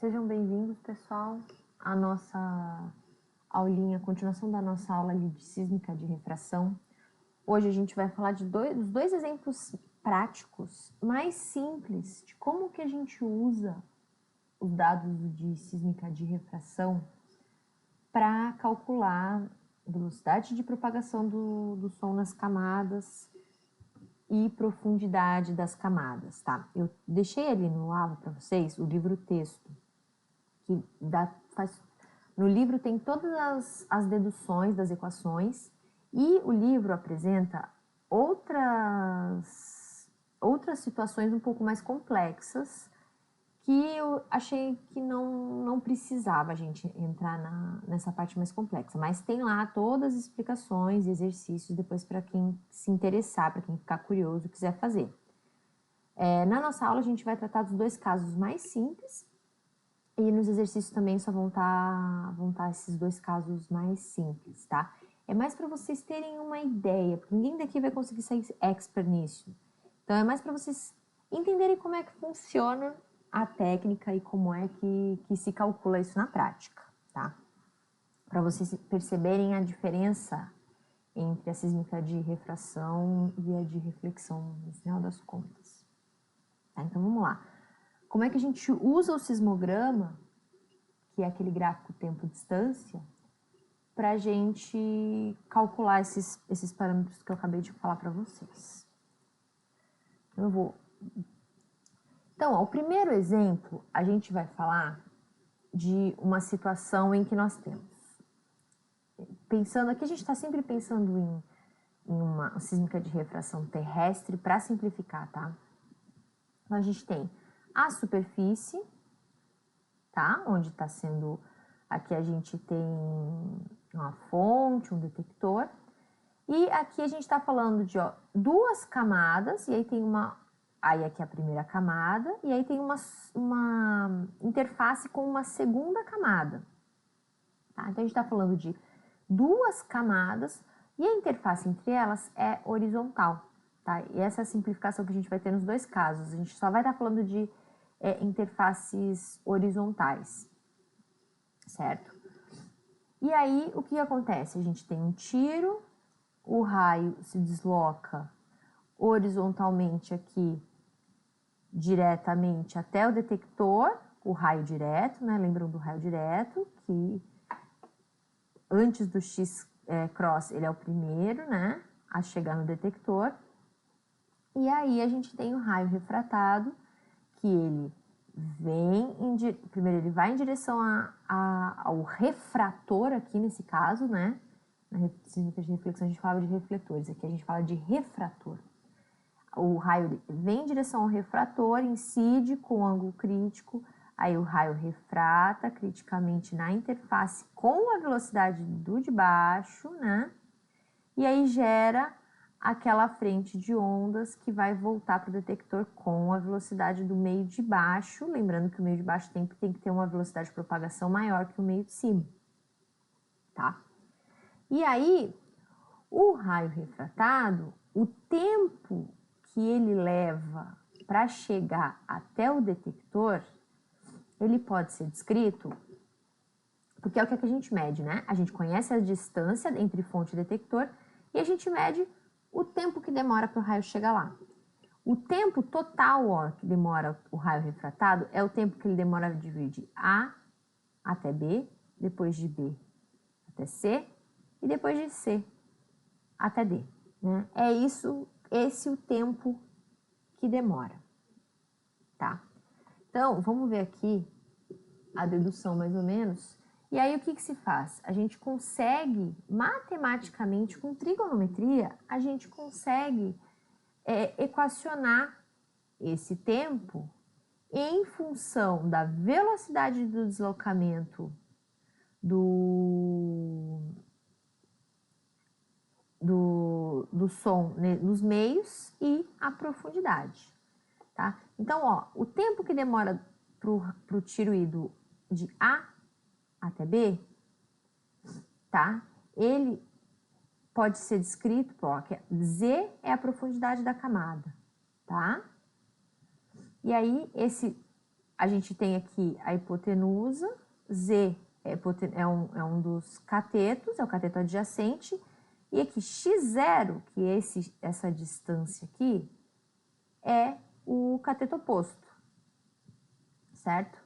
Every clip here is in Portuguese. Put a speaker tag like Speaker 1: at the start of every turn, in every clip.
Speaker 1: Sejam bem-vindos, pessoal, à nossa aulinha, continuação da nossa aula ali de sísmica de refração. Hoje a gente vai falar de dos dois exemplos práticos mais simples de como que a gente usa os dados de sísmica de refração para calcular a velocidade de propagação do som nas camadas e profundidade das camadas, tá? Eu deixei ali no aula para vocês o livro-texto, que no livro tem todas as deduções das equações e o livro apresenta outras situações um pouco mais complexas que eu achei que não precisava a gente entrar nessa parte mais complexa, mas tem lá todas as explicações e exercícios depois para quem se interessar, para quem ficar curioso, quiser fazer. Na nossa aula a gente vai tratar dos dois casos mais simples e nos exercícios também só vão estar esses dois casos mais simples, tá? É mais para vocês terem uma ideia, porque ninguém daqui vai conseguir ser expert nisso. Então é mais para vocês entenderem como é que funciona a técnica e como é que se calcula isso na prática, tá? Para vocês perceberem a diferença entre a sísmica de refração e a de reflexão, no final das contas. Tá, então vamos lá. Como é que a gente usa o sismograma, que é aquele gráfico tempo-distância, para a gente calcular esses parâmetros que eu acabei de falar para vocês? Então, o primeiro exemplo, a gente vai falar de uma situação em que nós temos. Pensando aqui, a gente está sempre pensando em uma sísmica de refração terrestre para simplificar, tá? Então, a gente tem a superfície, tá? Onde está sendo... Aqui a gente tem uma fonte, um detector. E aqui a gente está falando de duas camadas, e aí tem uma... Aí aqui é a primeira camada, e aí tem uma interface com uma segunda camada. Tá? Então a gente está falando de duas camadas, e a interface entre elas é horizontal. Tá? E essa é a simplificação que a gente vai ter nos dois casos. A gente só vai estar falando de interfaces horizontais, certo? E aí, o que acontece? A gente tem um tiro, o raio se desloca horizontalmente aqui, diretamente até o detector, o raio direto, né? Lembram do raio direto, que antes do X-cross ele é o primeiro, né? A chegar no detector. E aí a gente tem o raio refratado, que ele primeiro ele vai em direção ao refrator aqui nesse caso, né? Na sísmica de reflexão a gente fala de refletores, aqui a gente fala de refrator. O raio vem em direção ao refrator, incide com ângulo crítico, aí o raio refrata criticamente na interface com a velocidade do de baixo, né? E aí gera aquela frente de ondas que vai voltar para o detector com a velocidade do meio de baixo, lembrando que o meio de baixo tem que ter uma velocidade de propagação maior que o meio de cima, tá? E aí, o raio refratado, o tempo que ele leva para chegar até o detector, ele pode ser descrito, porque é o que a gente mede, né? A gente conhece a distância entre fonte e detector e a gente mede o tempo que demora para o raio chegar lá. O tempo total que demora o raio refratado é o tempo que ele demora de vir de A até B, depois de B até C e depois de C até D, né? É esse o tempo que demora, tá? Então, vamos ver aqui a dedução mais ou menos. E aí, o que se faz? A gente consegue, matematicamente, com trigonometria, a gente consegue equacionar esse tempo em função da velocidade do deslocamento do som nos meios e a profundidade, tá? Então, o tempo que demora para o tiro ir de A até B, tá? Ele pode ser descrito, que Z é a profundidade da camada, tá? E aí, a gente tem aqui a hipotenusa, Z é um dos catetos, é o cateto adjacente, e aqui x0, que é essa distância aqui, é o cateto oposto, certo?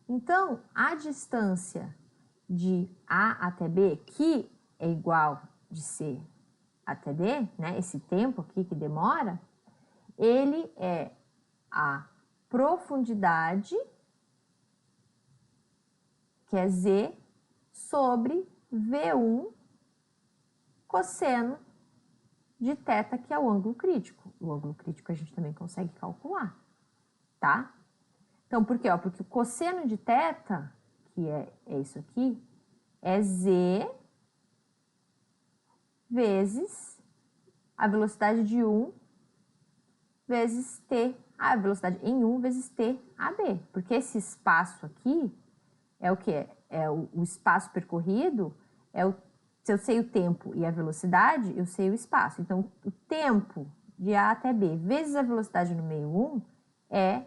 Speaker 1: Então, a distância de A até B, que é igual de C até D, né, esse tempo aqui que demora, ele é a profundidade, que é Z, sobre V1 cosseno de θ, que é o ângulo crítico. O ângulo crítico a gente também consegue calcular, tá? Então, por quê? Porque o cosseno de θ, que é isso aqui, é Z vezes a velocidade de 1 vezes T, a velocidade em 1 vezes T AB. Porque esse espaço aqui é o que? É o espaço percorrido, se eu sei o tempo e a velocidade, eu sei o espaço. Então, o tempo de A até B vezes a velocidade no meio 1 é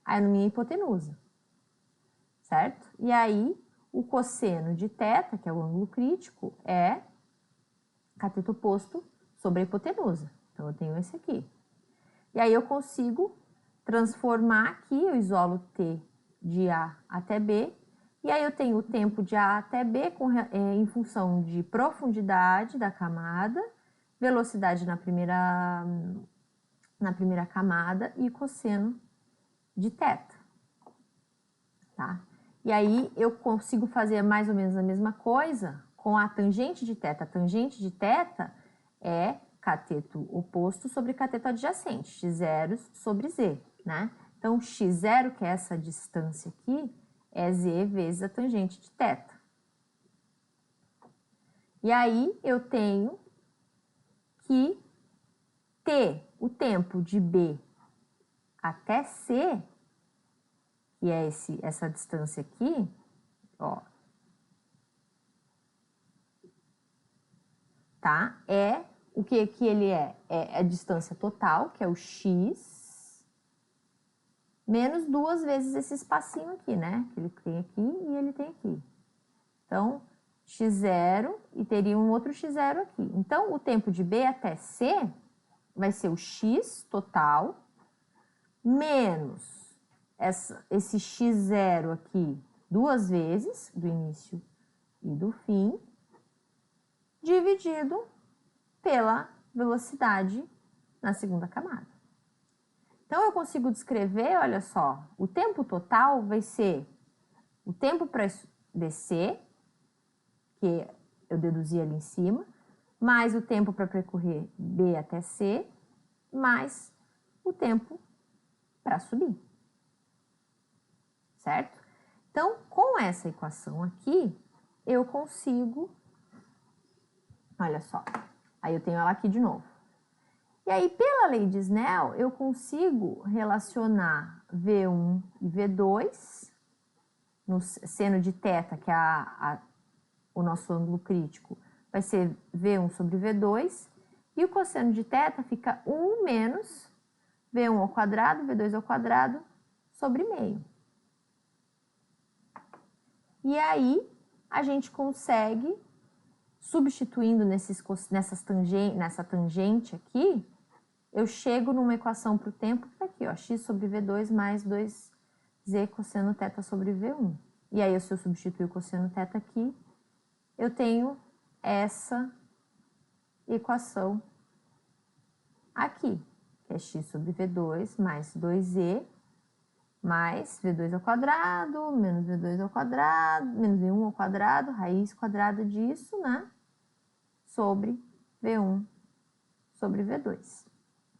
Speaker 1: a minha hipotenusa, certo? E aí, o cosseno de θ, que é o ângulo crítico, é cateto oposto sobre a hipotenusa. Então, eu tenho esse aqui. E aí, eu consigo transformar aqui, eu isolo T de A até B, e aí eu tenho o tempo de A até B em função de profundidade da camada, velocidade na primeira camada e cosseno de θ, tá? E aí eu consigo fazer mais ou menos a mesma coisa com a tangente de θ. A tangente de θ é cateto oposto sobre cateto adjacente, x0 sobre z, né? Então, x0, que é essa distância aqui, é z vezes a tangente de θ. E aí, eu tenho que o tempo de B até C, que é essa distância aqui, ó, tá? O que ele é? É a distância total, que é o x, menos 2 vezes esse espacinho aqui, né? Que ele tem aqui e ele tem aqui. Então, x0 e teria um outro x0 aqui. Então, o tempo de B até C vai ser o x total, menos esse x0 aqui 2 vezes, do início e do fim, dividido pela velocidade na segunda camada. Então, eu consigo descrever, olha só, o tempo total vai ser o tempo para descer, que eu deduzi ali em cima, mais o tempo para percorrer B até C, mais o tempo para subir. Certo? Então, com essa equação aqui, eu consigo... Olha só, aí eu tenho ela aqui de novo. E aí, pela lei de Snell, eu consigo relacionar V1 e V2 no seno de θ, que é o nosso ângulo crítico, vai ser V1 sobre V2, e o cosseno de θ fica 1 menos V1 ao quadrado, V2 ao quadrado, sobre meio. E aí, a gente consegue, substituindo nessa tangente aqui, eu chego numa equação para o tempo, que tá aqui, ó, x sobre V2 mais 2z cosseno θ sobre V1. E aí, se eu substituir o cosseno θ aqui, eu tenho essa equação aqui, que é x sobre V2 mais 2z mais V2 ao quadrado, menos V2 ao quadrado, menos V1 ao quadrado, raiz quadrada disso, né? Sobre V1 sobre V2,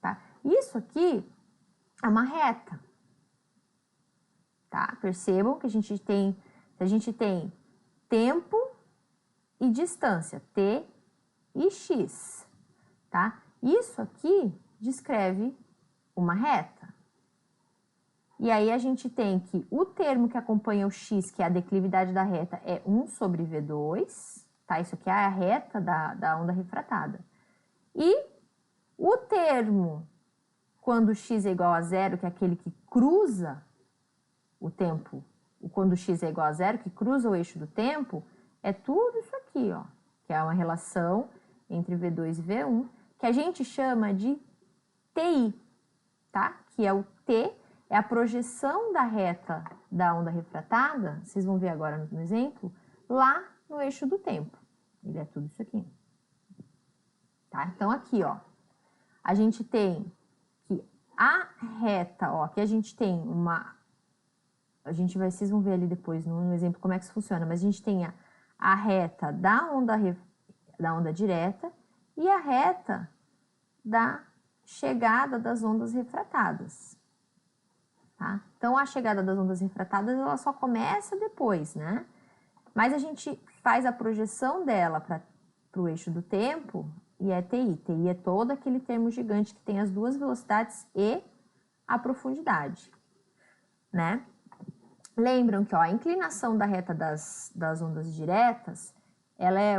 Speaker 1: tá? Isso aqui é uma reta, tá? Percebam que a gente tem tempo e distância, t e x, tá? Isso aqui descreve uma reta. E aí, a gente tem que o termo que acompanha o x, que é a declividade da reta, é 1 sobre V2, tá? Isso aqui é a reta da onda refratada. E o termo, quando x é igual a zero, que é aquele que cruza o tempo, quando x é igual a zero, que cruza o eixo do tempo, é tudo isso aqui, ó, que é uma relação entre V2 e V1, que a gente chama de TI, tá? Que é o T, é a projeção da reta da onda refratada, vocês vão ver agora no exemplo, lá no eixo do tempo. Ele é tudo isso aqui. Tá? Então, aqui, ó, a gente tem que a reta, ó, aqui a gente tem uma... vocês vão ver ali depois no exemplo como é que isso funciona, mas a gente tem a reta da onda direta e a reta da chegada das ondas refratadas. Tá? Então, a chegada das ondas refratadas, ela só começa depois, né? Mas a gente faz a projeção dela para o eixo do tempo e é TI. TI é todo aquele termo gigante que tem as duas velocidades e a profundidade, né? Lembram que ó, a inclinação da reta das ondas diretas, ela é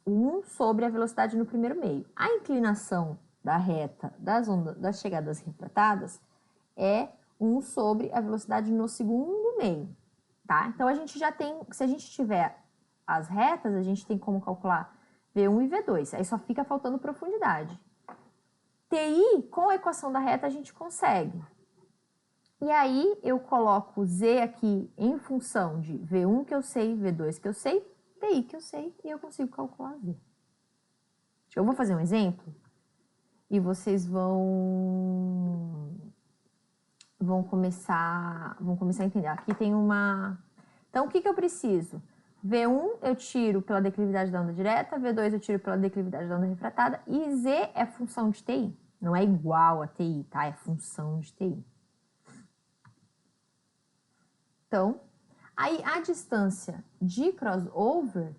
Speaker 1: 1 sobre a velocidade no primeiro meio. A inclinação da reta das chegadas refratadas é 1 sobre a velocidade no segundo meio, tá? Então, a gente já tem, se a gente tiver as retas, a gente tem como calcular V1 e V2, aí só fica faltando profundidade. TI, com a equação da reta, a gente consegue. E aí, eu coloco Z aqui em função de V1 que eu sei, V2 que eu sei, TI que eu sei, e eu consigo calcular Z. Eu vou fazer um exemplo e vocês vão começar a entender. Aqui tem uma... Então, o que eu preciso? V1 eu tiro pela declividade da onda direta, V2 eu tiro pela declividade da onda refratada, e Z é função de TI. Não é igual a TI, tá? É função de TI. Então, aí a distância de crossover,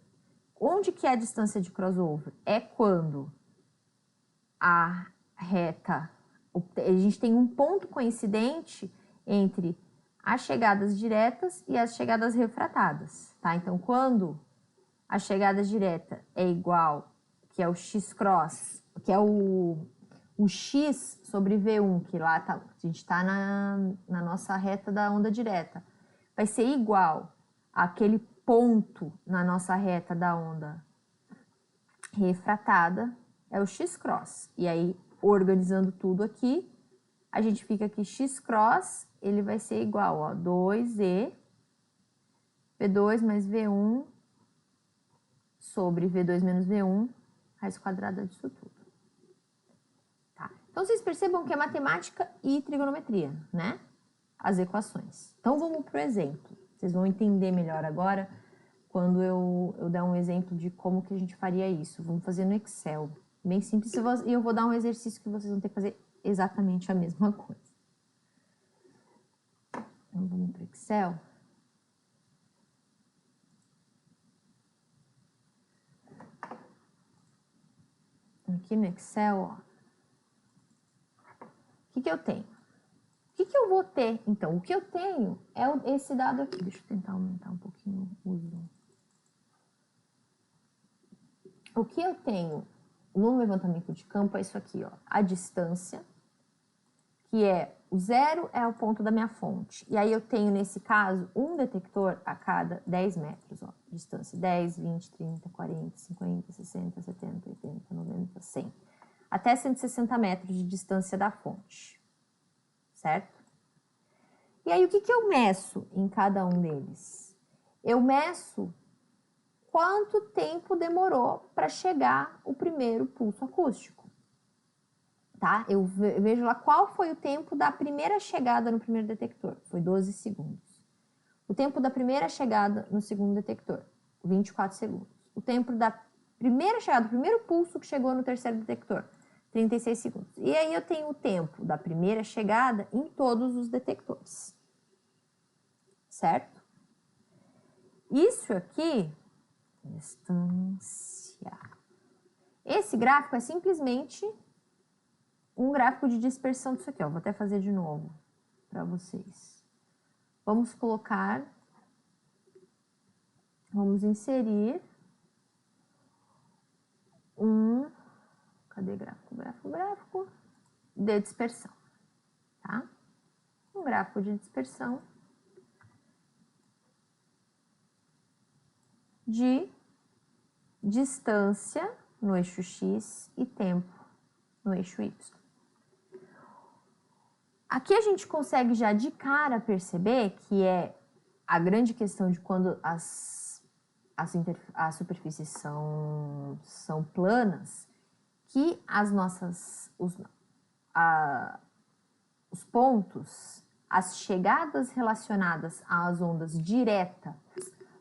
Speaker 1: onde que é a distância de crossover? É quando a reta, a gente tem um ponto coincidente entre as chegadas diretas e as chegadas refratadas, tá? Então, quando a chegada direta é igual, que é o x-cross, que é o x sobre V1, que lá tá, a gente está na nossa reta da onda direta, vai ser igual àquele ponto na nossa reta da onda refratada, é o x-cross. E aí, organizando tudo aqui, a gente fica que x-cross, ele vai ser igual, ó, 2e, V2 mais V1 sobre V2 menos V1, raiz quadrada disso tudo. Tá? Então, vocês percebam que é matemática e trigonometria, né? As equações. Então, vamos para o exemplo. Vocês vão entender melhor agora quando eu der um exemplo de como que a gente faria isso. Vamos fazer no Excel. Bem simples. E eu vou dar um exercício que vocês vão ter que fazer exatamente a mesma coisa. Então, vamos para o Excel. Aqui no Excel, ó. O que eu tenho? O que eu vou ter? Então, o que eu tenho é esse dado aqui. Deixa eu tentar aumentar um pouquinho o zoom. O que eu tenho no levantamento de campo é isso aqui, ó. A distância, que é o 0 é o ponto da minha fonte. E aí eu tenho, nesse caso, um detector a cada 10 metros, ó. Distância 10, 20, 30, 40, 50, 60, 70, 80, 90, 100. Até 160 metros de distância da fonte. Certo? E aí, o que eu meço em cada um deles? Eu meço quanto tempo demorou para chegar o primeiro pulso acústico. Tá? Eu vejo lá qual foi o tempo da primeira chegada no primeiro detector. Foi 12 segundos. O tempo da primeira chegada no segundo detector, 24 segundos. O tempo da primeira chegada, do primeiro pulso que chegou no terceiro detector, 36 segundos. E aí eu tenho o tempo da primeira chegada em todos os detectores. Certo? Isso aqui, distância. Esse gráfico é simplesmente um gráfico de dispersão disso aqui, ó. Vou até fazer de novo para vocês. Vamos inserir cadê gráfico de dispersão, tá? Um gráfico de dispersão de distância no eixo x e tempo no eixo y. Aqui a gente consegue já de cara perceber que é a grande questão de quando as superfícies são planas, que os pontos, as chegadas relacionadas às ondas diretas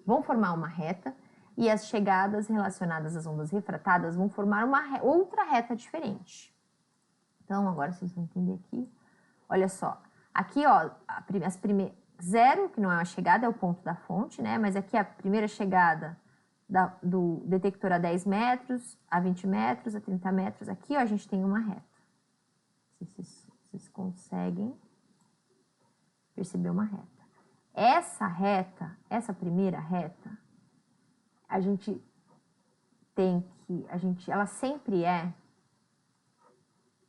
Speaker 1: vão formar uma reta e as chegadas relacionadas às ondas refratadas vão formar uma outra reta diferente. Então, agora vocês vão entender aqui. Olha só, aqui, ó, zero, que não é uma chegada, é o ponto da fonte, né? Mas aqui a primeira chegada do detector a 10 metros, a 20 metros, a 30 metros. Aqui, ó, a gente tem uma reta. Vocês conseguem perceber uma reta. Essa reta, essa primeira reta, ela sempre é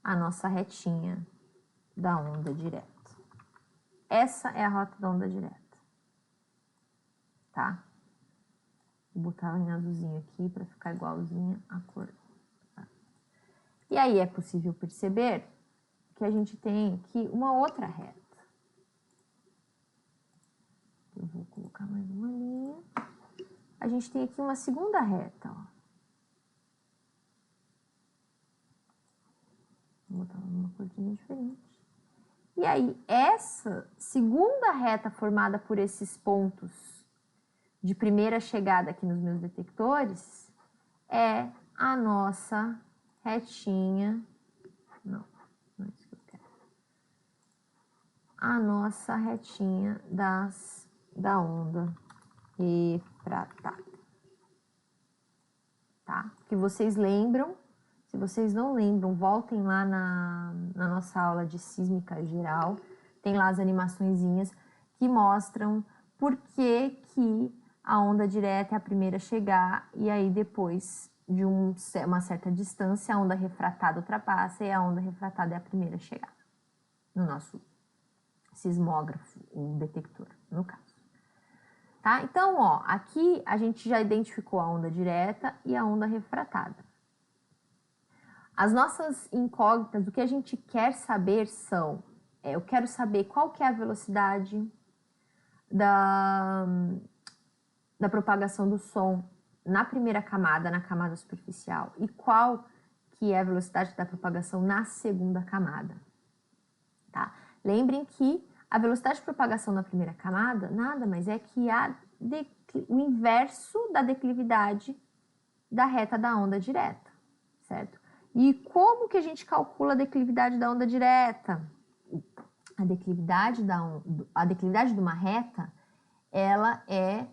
Speaker 1: a nossa retinha da onda direta. Essa é a rota da onda direta, tá? Vou botar em azulzinho aqui para ficar igualzinha a cor. Tá? E aí é possível perceber que a gente tem aqui uma outra reta. Eu vou colocar mais uma linha. A gente tem aqui uma segunda reta, ó. Vou botar uma corzinha diferente. E aí, essa segunda reta formada por esses pontos de primeira chegada aqui nos meus detectores é a nossa retinha. Não é isso que eu quero. A nossa retinha da onda refratada. Tá? Que vocês lembram. Se vocês não lembram, voltem lá na nossa aula de sísmica geral. Tem lá as animaçõezinhas que mostram por que a onda direta é a primeira a chegar e aí depois de uma certa distância a onda refratada ultrapassa e a onda refratada é a primeira a chegar no nosso sismógrafo, o detector, no caso. Tá? Então, ó, aqui a gente já identificou a onda direta e a onda refratada. As nossas incógnitas, o que a gente quer saber são, eu quero saber qual que é a velocidade da propagação do som na primeira camada, na camada superficial, e qual que é a velocidade da propagação na segunda camada. Tá? Lembrem que a velocidade de propagação na primeira camada nada mais é que o inverso da declividade da reta da onda direta, certo? E como que a gente calcula a declividade da onda direta? A declividade de uma reta, ela é,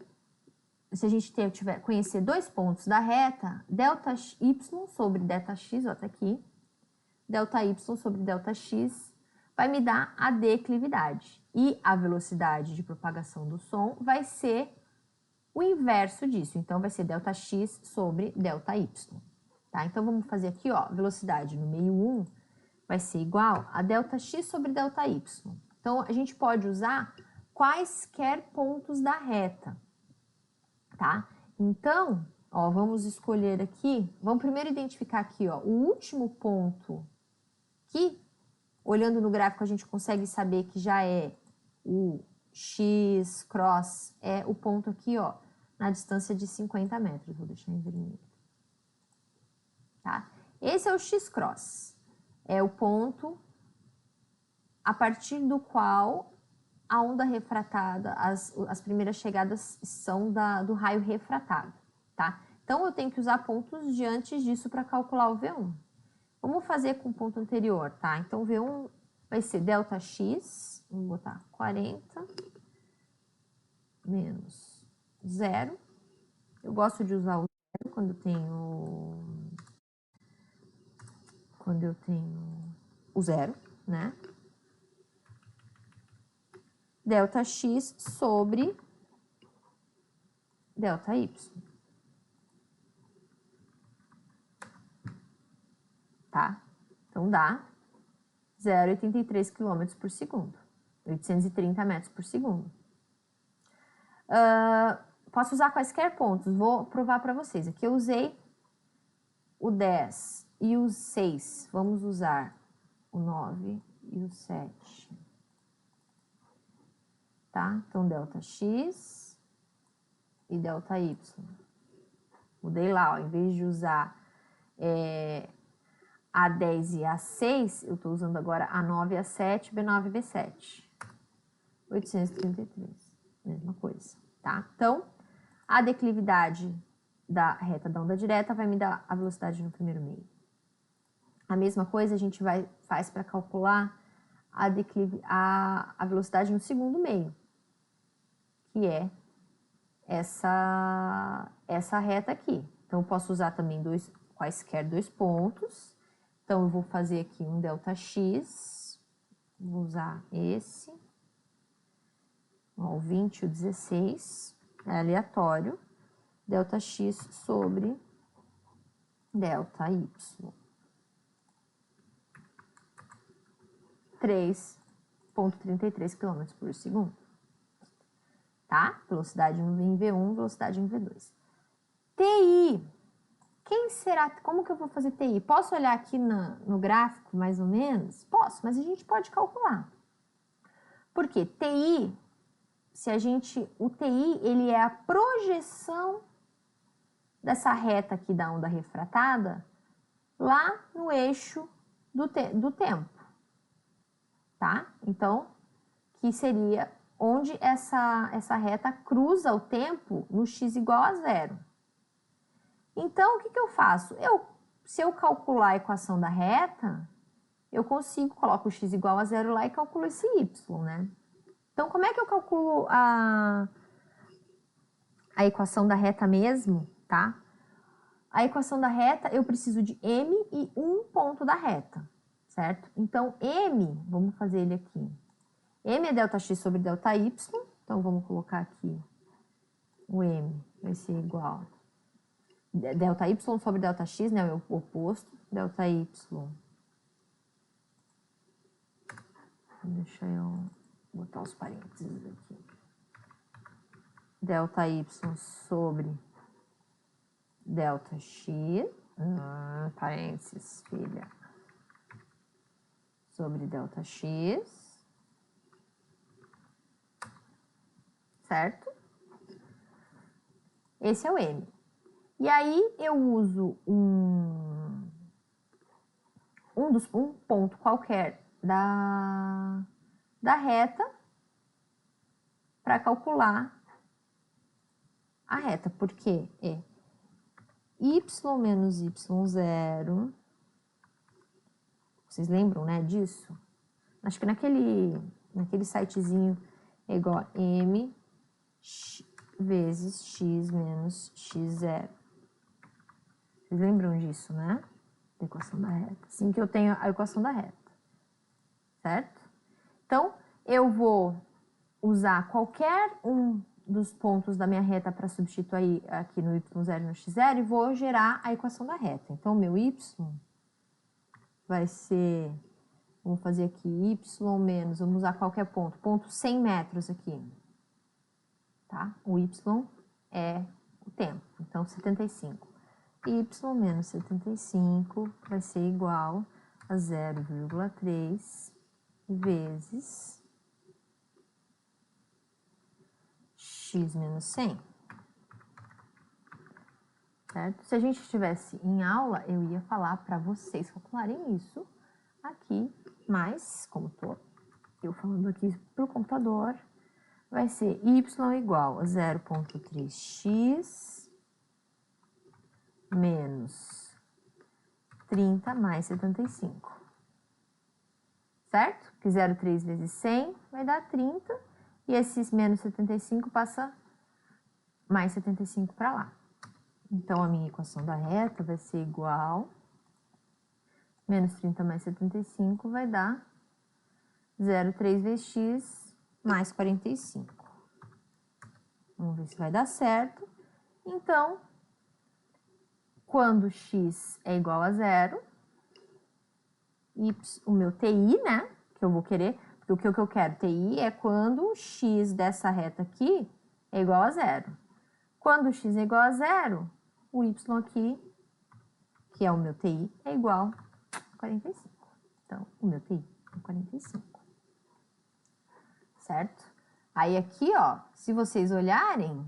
Speaker 1: se a gente conhecer dois pontos da reta, delta y sobre delta x, ó, tá aqui, delta y sobre delta x, vai me dar a declividade. E a velocidade de propagação do som vai ser o inverso disso. Então, vai ser delta x sobre delta y. Tá? Então, vamos fazer aqui, ó, velocidade no meio 1 vai ser igual a delta x sobre delta y. Então, a gente pode usar quaisquer pontos da reta, tá? Então, ó, vamos escolher aqui, vamos primeiro identificar aqui, ó, o último ponto que, olhando no gráfico, a gente consegue saber que já é o x cross, é o ponto aqui, ó, na distância de 50 metros. Vou deixar em vermelho. Tá? Esse é o x-cross, é o ponto a partir do qual a onda refratada, as primeiras chegadas são do raio refratado. Tá? Então, eu tenho que usar pontos de antes disso para calcular o V1. Vamos fazer com o ponto anterior, tá? Então, V1 vai ser delta x, vamos botar 40 menos 0. Eu gosto de usar o 0 quando eu tenho o 0, né? Delta x sobre delta y. Tá? Então, dá 0,83 km por segundo. 830 metros por segundo. posso usar quaisquer pontos, vou provar para vocês. Aqui eu usei o 10 e o 6, vamos usar o 9 e o 7. Tá? Então, ΔX e ΔY. Mudei lá, ó, em vez de usar A10 e A6, eu estou usando agora A9 e A7, B9 e B7. 833, mesma coisa, tá? Então, a declividade da reta da onda direta vai me dar a velocidade no primeiro meio. A mesma coisa a gente faz para calcular a velocidade no segundo meio, que é essa reta aqui. Então, eu posso usar também quaisquer dois pontos. Então, eu vou fazer aqui um ΔX, vou usar esse, ó, o 20 e o 16, é aleatório, ΔX sobre ΔY. 3,33 km por segundo. Tá? Velocidade em V1, velocidade em V2. TI. Quem será? Como que eu vou fazer TI? Posso olhar aqui no gráfico, mais ou menos? Posso, mas a gente pode calcular. Porque TI, o TI, ele é a projeção dessa reta aqui da onda refratada lá no eixo do tempo. Tá? Então, que seria onde essa reta cruza o tempo no x igual a 0. Então, o que eu faço? Se eu calcular a equação da reta, eu coloco o x igual a 0 lá e calculo esse y, né? Então, como é que eu calculo a equação da reta mesmo, tá? A equação da reta, eu preciso de m e um ponto da reta, certo? Então, m, vamos fazer ele aqui. M é ΔX sobre ΔY, então vamos colocar aqui o m, vai ser igual ΔY sobre ΔX, né, o oposto, ΔY. Deixa eu botar os parênteses aqui. ΔY sobre ΔX, parênteses, filha, sobre ΔX, certo? Esse é o M. E aí eu uso um ponto qualquer da reta para calcular a reta, porque é y menos y0. Vocês lembram, né, disso? Acho que naquele sitezinho é igual a m vezes x menos x0. Vocês lembram disso, né? Da equação da reta. Assim que eu tenho a equação da reta. Certo? Então, eu vou usar qualquer um dos pontos da minha reta para substituir aqui no y0 e no x0 e vou gerar a equação da reta. Então, meu y vai ser, vamos fazer aqui y menos, vamos usar qualquer ponto 100 metros aqui. Tá? O y é o tempo, então 75. Y menos 75 vai ser igual a 0,3 vezes x menos 100. Certo? Se a gente estivesse em aula, eu ia falar para vocês calcularem isso aqui, mas como estou eu falando aqui para o computador, vai ser y igual a 0,3x menos 30 mais 75. Certo? Que 0,3 vezes 100 vai dar 30. E esses menos 75 passa mais 75 para lá. Então, a minha equação da reta vai ser igual, menos 30 mais 75 vai dar 0,3 vezes x mais 45. Vamos ver se vai dar certo. Então, quando x é igual a 0, o meu TI, né, que eu vou querer, porque o que eu quero, TI, é quando o x dessa reta aqui é igual a 0. Quando x é igual a zero, o y aqui, que é o meu TI, é igual a 45. Então, o meu TI é 45. Certo? Aí aqui, ó, se vocês olharem,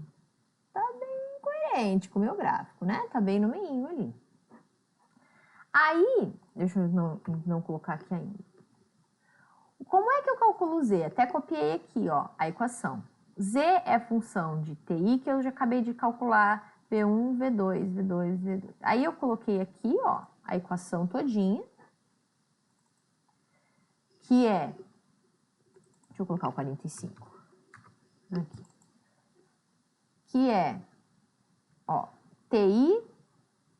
Speaker 1: tá bem coerente com o meu gráfico, né? Tá bem no meio ali. Aí, deixa eu não colocar aqui ainda. Como é que eu calculo Z? Até copiei aqui, ó, a equação. Z é função de TI que eu já acabei de calcular V1, V2, V2, V2. Aí eu coloquei aqui, ó, a equação todinha, que é... Deixa eu colocar o 45. Aqui. Que é, ó, TI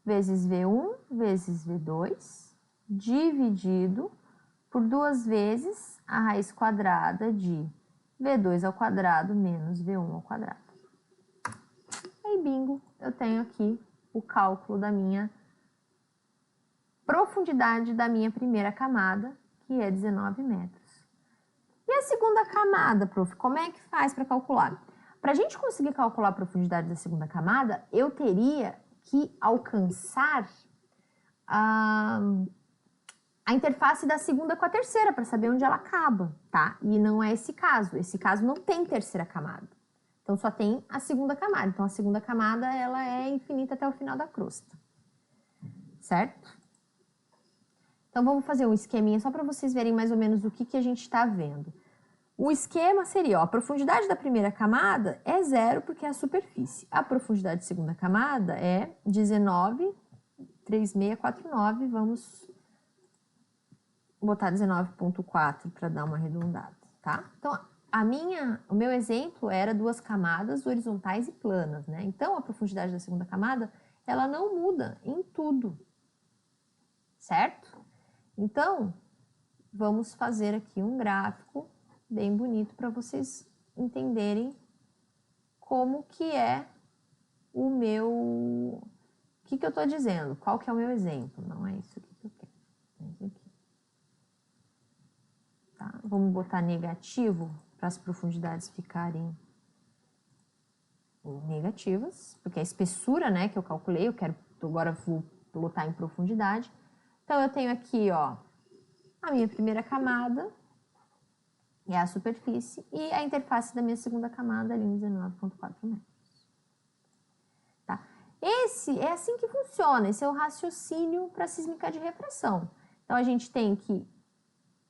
Speaker 1: vezes V1 vezes V2, dividido por 2 vezes a raiz quadrada de V2 ao quadrado menos V1 ao quadrado. Aí, bingo, eu tenho aqui o cálculo da minha profundidade da minha primeira camada, que é 19 metros. E a segunda camada, prof, como é que faz para calcular? Para a gente conseguir calcular a profundidade da segunda camada, eu teria que alcançar a interface da segunda com a terceira, para saber onde ela acaba, tá? E não é esse caso. Esse caso não tem terceira camada. Então, só tem a segunda camada. Então, a segunda camada, ela é infinita até o final da crosta. Certo? Então, vamos fazer um esqueminha só para vocês verem mais ou menos o que a gente está vendo. O esquema seria, ó, a profundidade da primeira camada é zero, porque é a superfície. A profundidade da segunda camada é 19,3649. Vamos botar 19,4 para dar uma arredondada, tá? Então, o meu exemplo era duas camadas horizontais e planas, né? Então, a profundidade da segunda camada, ela não muda em tudo, certo? Então, vamos fazer aqui um gráfico bem bonito para vocês entenderem como que é o meu... O que eu estou dizendo? Qual que é o meu exemplo? Não é isso aqui que eu quero. É isso aqui. Tá? Vamos botar negativo para as profundidades ficarem negativas, porque a espessura, né, que eu calculei, agora vou botar em profundidade. Então, eu tenho aqui, ó, a minha primeira camada, é a superfície, e a interface da minha segunda camada ali em 19,4 metros. Tá? É assim que funciona, esse é o raciocínio para a sísmica de refração. Então, a gente tem que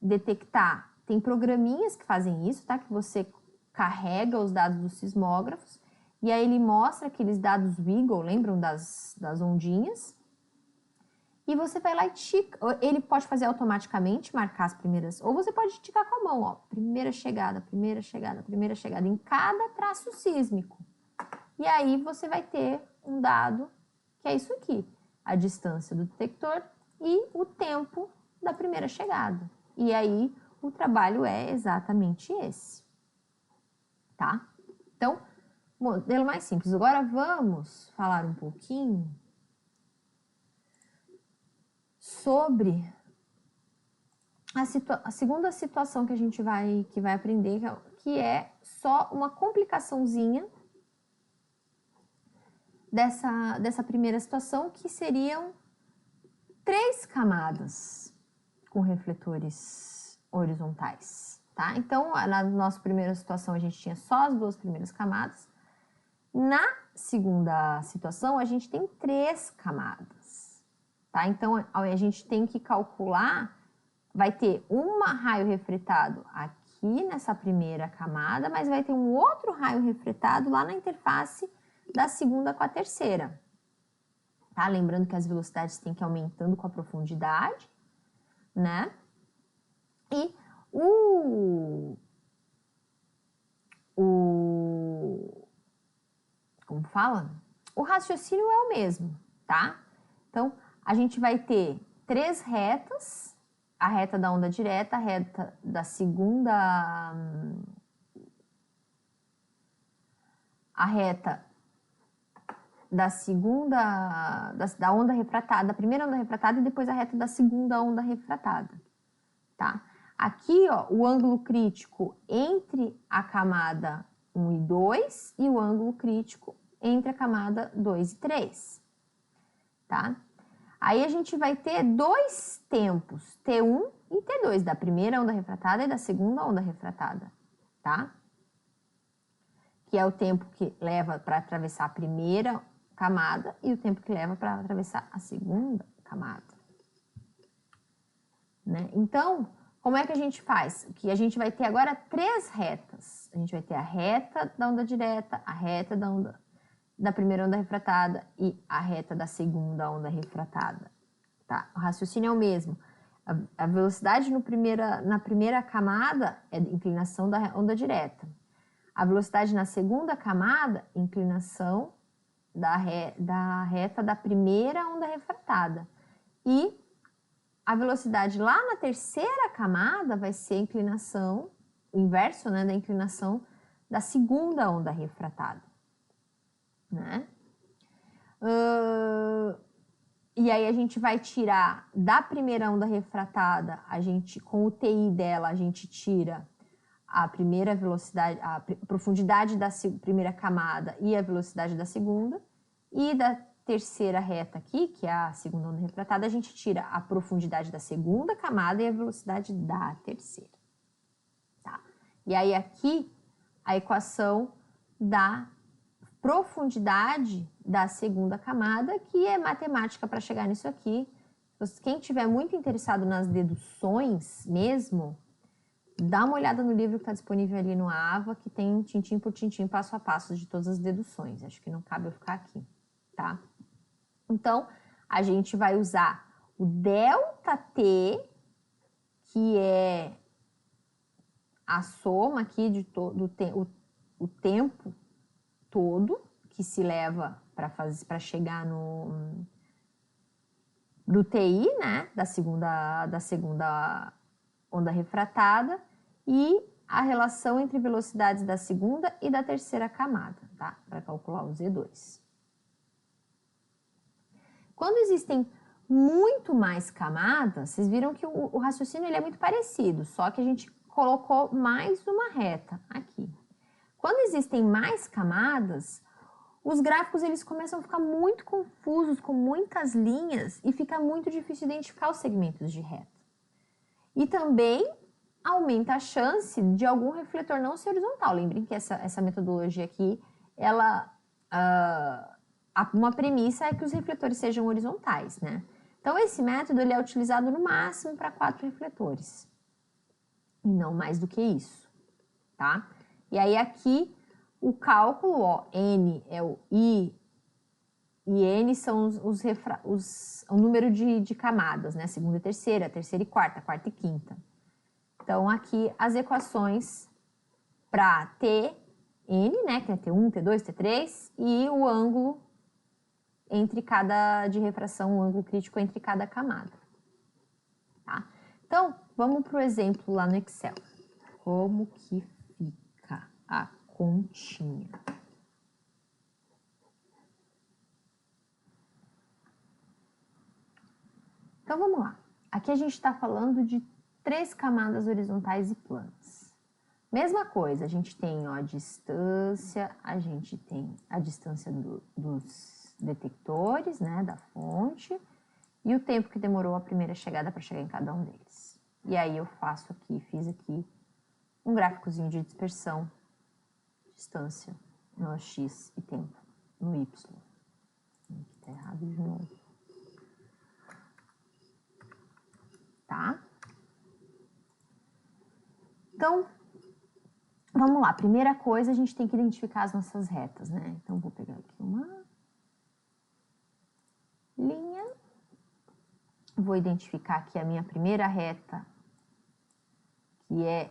Speaker 1: detectar, tem programinhas que fazem isso, tá? Que você carrega os dados dos sismógrafos, e aí ele mostra aqueles dados Wiggle, lembram das ondinhas? E você vai lá e tica, ele pode fazer automaticamente, marcar as primeiras, ou você pode ticar com a mão, ó, primeira chegada, primeira chegada, primeira chegada, em cada traço sísmico. E aí você vai ter um dado, que é isso aqui, a distância do detector e o tempo da primeira chegada. E aí o trabalho é exatamente esse, tá? Então, modelo mais simples. Agora vamos falar um pouquinho sobre a segunda situação que a gente vai aprender, que é só uma complicaçãozinha dessa primeira situação, que seriam 3 camadas com refletores horizontais, tá? Então, na nossa primeira situação, a gente tinha só as 2 primeiras camadas. Na segunda situação, a gente tem 3 camadas, tá? Então, a gente tem que calcular, vai ter um raio refletado aqui nessa primeira camada, mas vai ter um outro raio refletado lá na interface da segunda com a terceira, tá? Lembrando que as velocidades têm que ir aumentando com a profundidade, né? E como fala? O raciocínio é o mesmo, tá? Então, a gente vai ter 3 retas, a reta da onda direta, a reta da segunda... A reta da segunda... Da onda refratada, da primeira onda refratada e depois a reta da segunda onda refratada, tá? Aqui, ó, o ângulo crítico entre a camada 1 e 2 e o ângulo crítico entre a camada 2 e 3, tá? Aí a gente vai ter dois tempos, T1 e T2, da primeira onda refratada e da segunda onda refratada, tá? Que é o tempo que leva para atravessar a primeira camada e o tempo que leva para atravessar a segunda camada, né? Então, como é que a gente faz? Que a gente vai ter agora três retas. A gente vai ter a reta da onda direta, a reta da primeira onda refratada e a reta da segunda onda refratada. Tá? O raciocínio é o mesmo. A velocidade na primeira camada é a inclinação da onda direta. A velocidade na segunda camada, inclinação da reta da primeira onda refratada. E a velocidade lá na terceira camada vai ser a inclinação, o inverso, né, da inclinação da segunda onda refratada, né? E aí a gente vai tirar da primeira onda refratada, com o TI dela, a gente tira a primeira velocidade, a profundidade da primeira camada e a velocidade da segunda, e da terceira reta aqui, que é a segunda onda refratada, a gente tira a profundidade da segunda camada e a velocidade da terceira. Tá? E aí aqui a equação da profundidade da segunda camada, que é matemática para chegar nisso aqui. Quem tiver muito interessado nas deduções mesmo, dá uma olhada no livro que está disponível ali no AVA, que tem tintim por tintim, passo a passo de todas as deduções. Acho que não cabe eu ficar aqui, tá? Então, a gente vai usar o ΔT, que é a soma aqui de o tempo todo que se leva para chegar do TI, né, da segunda onda refratada, e a relação entre velocidades da segunda e da terceira camada, tá? Para calcular o Z2. Quando existem muito mais camadas, vocês viram que o raciocínio ele é muito parecido, só que a gente colocou mais uma reta aqui. Quando existem mais camadas, os gráficos eles começam a ficar muito confusos, com muitas linhas, e fica muito difícil identificar os segmentos de reta. E também aumenta a chance de algum refletor não ser horizontal. Lembrem que essa metodologia aqui, uma premissa é que os refletores sejam horizontais, né? Então, esse método ele é utilizado no máximo para 4 refletores, e não mais do que isso, tá? E aí aqui, o cálculo, ó, N é o I, e N são o número de camadas, né? Segunda e terceira e quarta e quinta. Então, aqui as equações para T, N, né? Que é T1, T2, T3, e o ângulo de refração, o ângulo crítico entre cada camada. Tá? Então, vamos para o exemplo lá no Excel. Como que fica a continha? Então, vamos lá. Aqui a gente está falando de 3 camadas horizontais e planas. Mesma coisa, a gente tem ó, a distância, a gente tem a distância dos detectores, né, da fonte, e o tempo que demorou a primeira chegada para chegar em cada um deles. E aí eu fiz aqui um gráficozinho de dispersão, distância no X e tempo no Y. Aqui tá errado de novo. Tá? Então, vamos lá. Primeira coisa, a gente tem que identificar as nossas retas, né? Então, vou pegar aqui uma linha. Vou identificar aqui a minha primeira reta, que é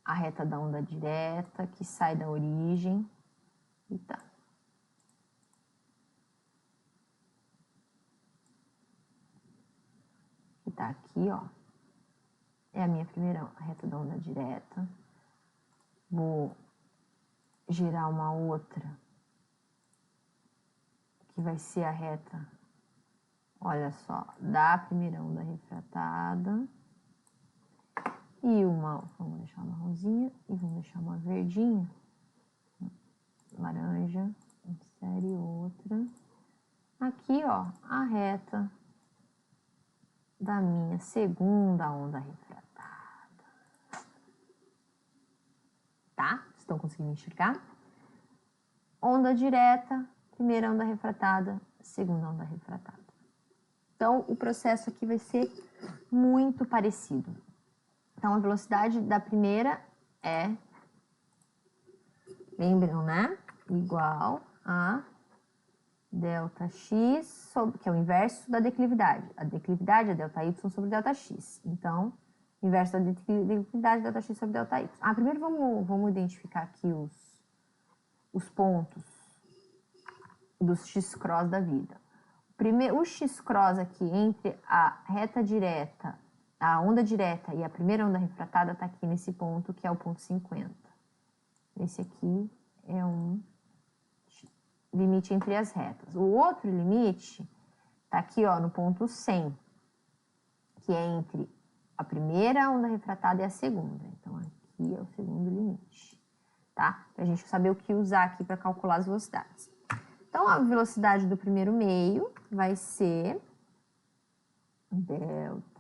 Speaker 1: a reta da onda direta, que sai da origem. E tá. Que tá aqui, ó. É a minha primeira reta da onda direta. Vou girar uma outra, que vai ser a reta, olha só, da primeira onda refratada. E vamos deixar uma marronzinha e vamos deixar uma verdinha, laranja, etc. insere outra. Aqui, ó, a reta da minha segunda onda refratada. Tá? Estão conseguindo enxergar? Onda direta, primeira onda refratada, segunda onda refratada. Então, o processo aqui vai ser muito parecido. Então, a velocidade da primeira é, lembram, né? Igual a ΔX, sobre, que é o inverso da declividade. A declividade é ΔY sobre ΔX. Então, inverso da declividade, ΔX sobre ΔY. Primeiro vamos identificar aqui os pontos dos x-cross da vida. O x-cross aqui entre a reta direta, a onda direta e a primeira onda refratada está aqui nesse ponto, que é o ponto 50. Esse aqui é um limite entre as retas. O outro limite está aqui, ó, no ponto 100, que é entre a primeira onda refratada e a segunda. Então, aqui é o segundo limite, tá? Para a gente saber o que usar aqui para calcular as velocidades. Então, a velocidade do primeiro meio vai ser ΔX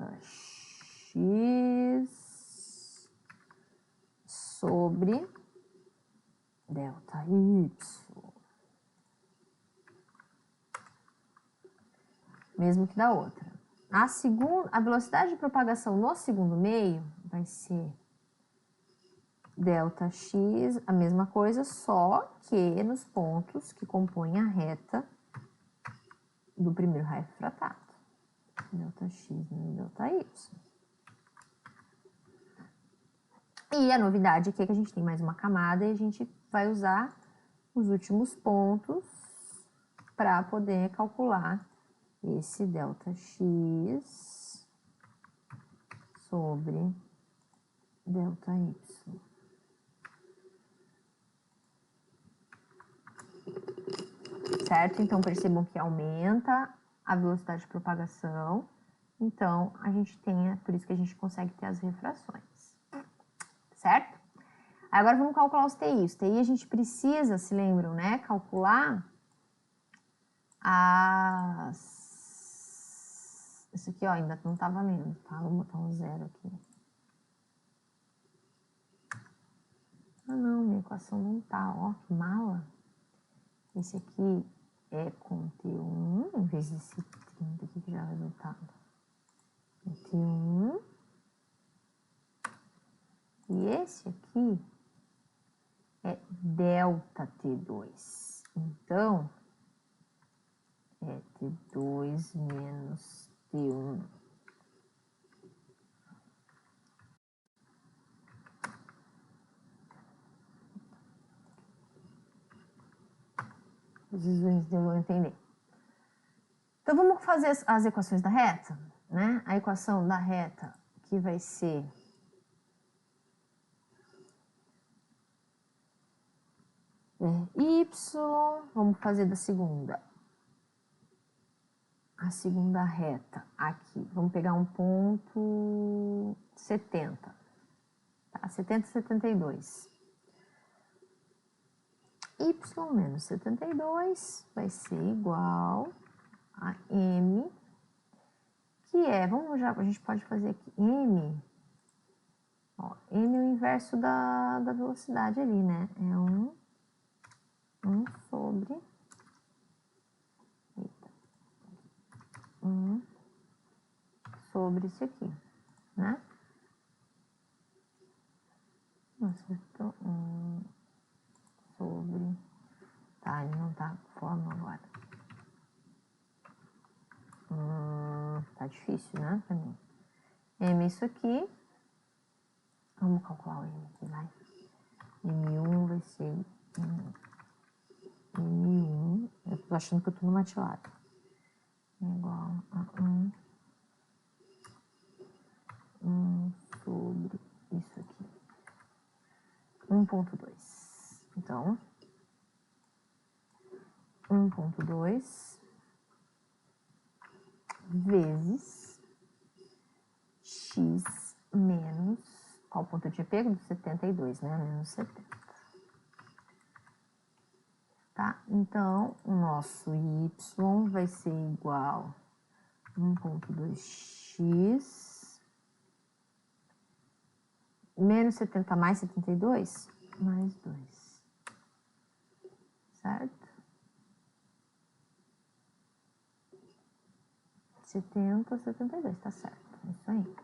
Speaker 1: sobre ΔY. Mesmo que da outra. A velocidade de propagação no segundo meio vai ser ΔX, a mesma coisa, só que nos pontos que compõem a reta do primeiro raio refratado. ΔX menos ΔY. E a novidade aqui é que a gente tem mais uma camada e a gente vai usar os últimos pontos para poder calcular esse ΔX sobre ΔY. Certo? Então, percebam que aumenta a velocidade de propagação. Então, a gente tem, por isso que a gente consegue ter as refrações. Certo? Agora, vamos calcular os TI. Os TI a gente precisa, se lembram, né? Calcular Isso aqui, ó, ainda não tá valendo, tá? Vou botar um 0 aqui. Não, minha equação não tá, ó, que mala. Esse aqui é com T1, em vez desse 30 aqui que já é o resultado. É T1. E esse aqui é ΔT2. Então, é T2 menos T1. Vocês vão entender. Então, vamos fazer as equações da reta, né? A equação da reta que vai ser y, vamos fazer da segunda. A segunda reta aqui, vamos pegar um ponto 70, tá? 70, 72. Y menos 72 vai ser igual a M, que é, a gente pode fazer aqui, M, ó, M é o inverso da velocidade ali, né? É 1 sobre, 1 sobre isso aqui, né? Nossa, então, 1 sobre, tá, ele não tá forma agora. Tá difícil, né, pra mim. M isso aqui, vamos calcular o M aqui, vai. M1 vai ser M1, eu tô achando que eu tô no MATLAB. É igual a 1 sobre isso aqui. 1.2. Então, 1.2 vezes x menos, qual ponto eu tinha pego? Do 72, né? Menos 70. tá? Então, o nosso y vai ser igual a 1,2x menos 70 mais 72, mais 2, certo? 70, 72, tá certo, é isso aí.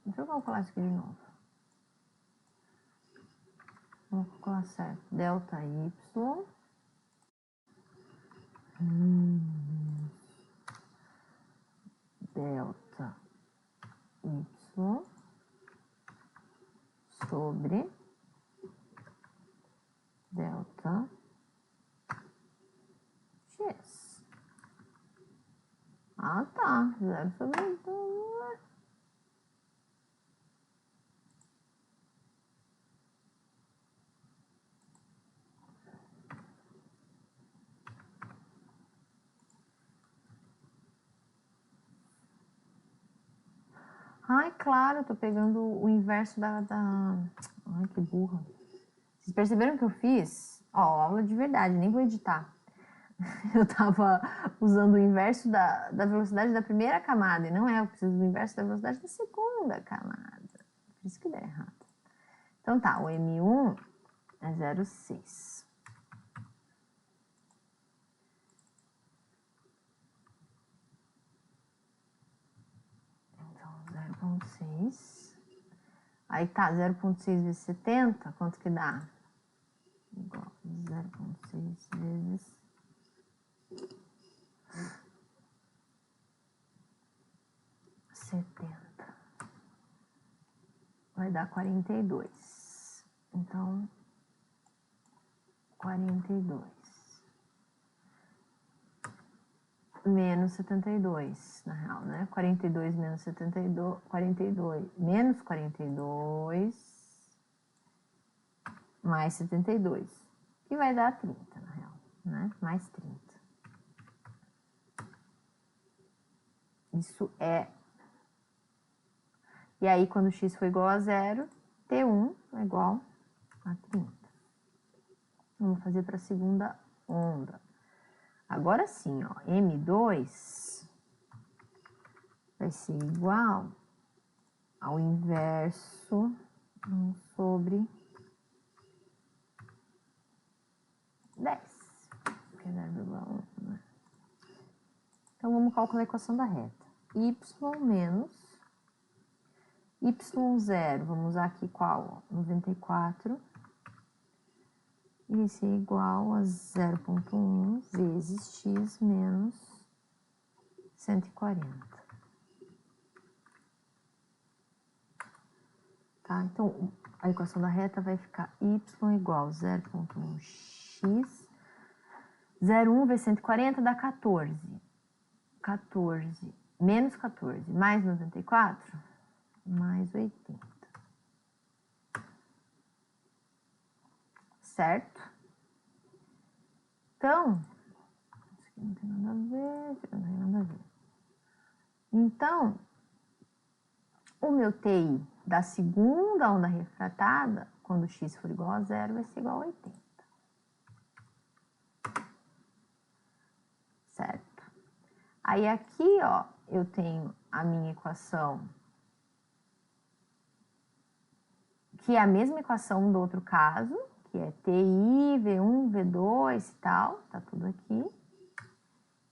Speaker 1: Deixa eu calcular isso aqui de novo. Vamos calcular certo. Delta y. Delta y sobre delta x. Ah, tá. 0 sobre 2. Ai, claro, eu tô pegando o inverso da... Ai, que burra. Vocês perceberam o que eu fiz? Ó, aula de verdade, nem vou editar. Eu tava usando o inverso da velocidade da primeira camada, e não é, eu preciso do inverso da velocidade da segunda camada. Por isso que deu errado. Então tá, o M1 é 0,6. Então, 0,6. Aí tá, 0,6 vezes 70, quanto que dá? Igual 0,6 vezes 70. Vai dar 42. Então, 42. Menos 72, na real, né? 42 menos 72, 42, menos 42, mais 72, que vai dar 30, na real, né? Mais 30. Isso é... E aí, quando x for igual a 0, T1 é igual a 30. Vamos fazer para a segunda onda. Agora sim, ó, M2 vai ser igual ao inverso 1 sobre 10, que é 0,1, né? Então, vamos calcular a equação da reta. Y menos y0, vamos usar aqui qual? 94. Isso é igual a 0,1 vezes x menos 140. Tá? Então, a equação da reta vai ficar y igual a 0,1x. 0,1 vezes 140 dá 14. 14 menos 14 mais 94, mais 80. Certo? Então, isso aqui não tem nada a ver, isso aqui não tem nada a ver. Então, o meu TI da segunda onda refratada, quando x for igual a 0, vai ser igual a 80. Certo? Aí aqui, ó, eu tenho a minha equação, que é a mesma equação do outro caso, que é TI, V1, V2 e tal, tá tudo aqui.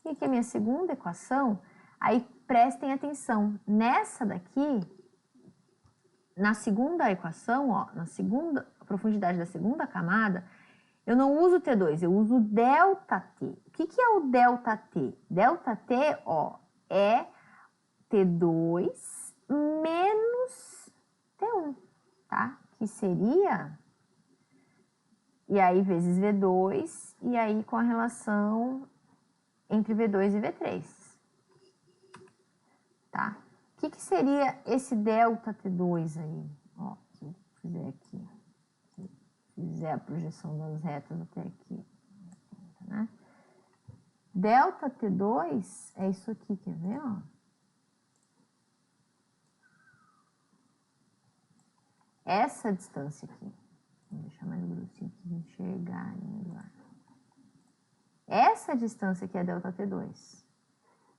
Speaker 1: E aqui a minha segunda equação, aí prestem atenção, nessa daqui, na segunda equação, ó, na segunda profundidade da segunda camada, eu não uso T2, eu uso ΔT. O que é o ΔT? ΔT, ó, é T2 menos T1, tá? Que seria... E aí, vezes V2, e aí com a relação entre V2 e V3. Tá? O que seria esse delta T2 aí? Ó, se eu fizer aqui, se eu fizer a projeção das retas até aqui, né? Delta T2 é isso aqui, quer ver, ó? Essa distância aqui. Vou deixar mais grossinho para enxergar melhor. Essa distância aqui é delta T2.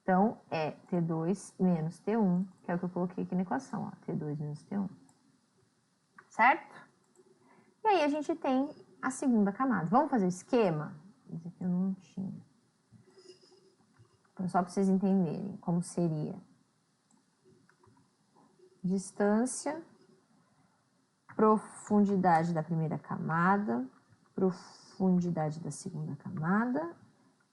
Speaker 1: Então, é T2 menos T1, que é o que eu coloquei aqui na equação, ó, T2 menos T1. Certo? E aí a gente tem a segunda camada. Vamos fazer o esquema? Isso aqui eu não tinha. Então, só para vocês entenderem como seria. Distância, profundidade da primeira camada, profundidade da segunda camada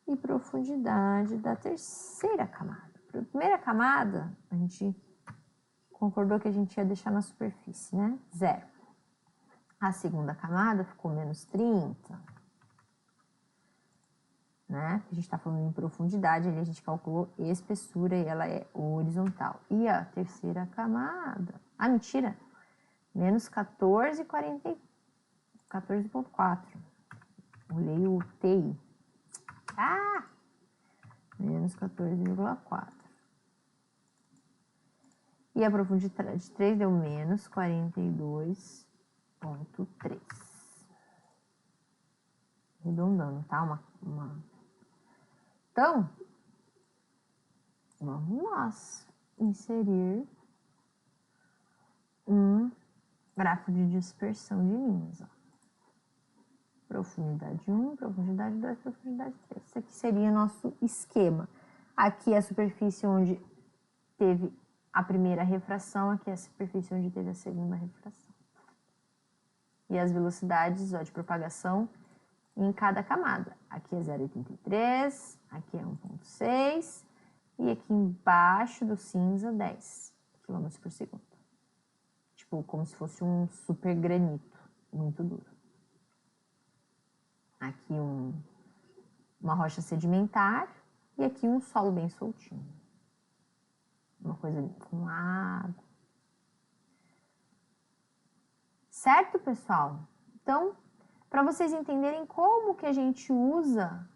Speaker 1: e profundidade da terceira camada. Para a primeira camada, a gente concordou que a gente ia deixar na superfície, né? 0. A segunda camada ficou menos 30, né? A gente está falando em profundidade, ali a gente calculou espessura e ela é horizontal. E a terceira camada, mentira, menos 14,4. Olhei o TI. Menos 14,4. E a profundidade de 3 deu menos 42,3. Arredondando, tá? Então, vamos nós inserir um gráfico de dispersão de linhas, ó. Profundidade 1, profundidade 2, profundidade 3. Esse aqui seria nosso esquema. Aqui é a superfície onde teve a primeira refração, aqui é a superfície onde teve a segunda refração. E as velocidades, ó, de propagação em cada camada. Aqui é 0,83, aqui é 1,6 e aqui embaixo do cinza 10 km por segundo. Tipo, como se fosse um super granito, muito duro. Aqui uma rocha sedimentar e aqui um solo bem soltinho. Uma coisa com água. Certo, pessoal? Então, para vocês entenderem como que a gente usa,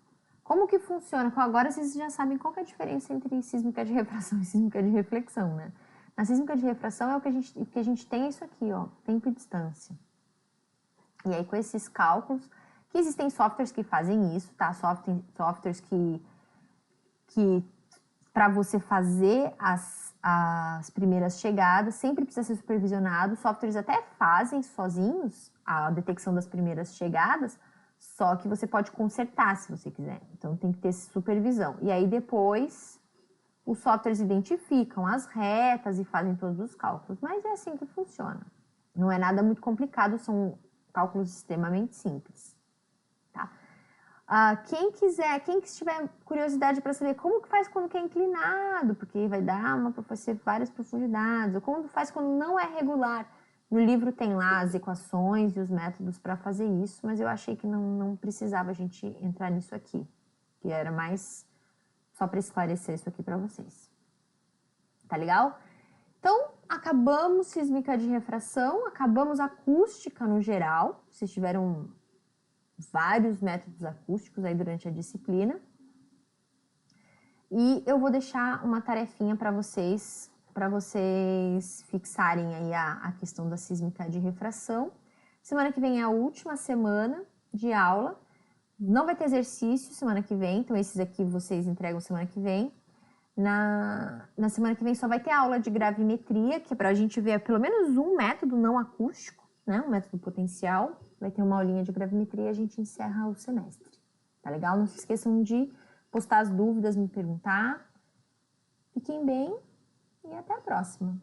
Speaker 1: como que funciona, agora vocês já sabem qual que é a diferença entre sísmica de refração e sísmica de reflexão, né? Na sísmica de refração é o que a gente tem é isso aqui, ó, tempo e distância. E aí com esses cálculos, que existem softwares que fazem isso, tá? Softwares que para você fazer as primeiras chegadas, sempre precisa ser supervisionado. Softwares até fazem sozinhos a detecção das primeiras chegadas, só que você pode consertar se você quiser. Então tem que ter supervisão. E aí depois os softwares identificam as retas e fazem todos os cálculos. Mas é assim que funciona. Não é nada muito complicado, são cálculos extremamente simples. Tá? Quem tiver curiosidade para saber como que faz quando é inclinado, porque vai dar várias profundidades, ou como faz quando não é regular. No livro tem lá as equações e os métodos para fazer isso, mas eu achei que não precisava a gente entrar nisso aqui, que era mais só para esclarecer isso aqui para vocês. Tá legal? Então, acabamos sísmica de refração, acabamos acústica no geral. Vocês tiveram vários métodos acústicos aí durante a disciplina. E eu vou deixar uma tarefinha para vocês fixarem aí a questão da sísmica de refração. Semana que vem é a última semana de aula. Não vai ter exercício semana que vem, então esses aqui vocês entregam semana que vem. Na semana que vem só vai ter aula de gravimetria, que é para a gente ver pelo menos um método não acústico, né? Um método potencial. Vai ter uma aulinha de gravimetria e a gente encerra o semestre. Tá legal? Não se esqueçam de postar as dúvidas, me perguntar. Fiquem bem e até a próxima.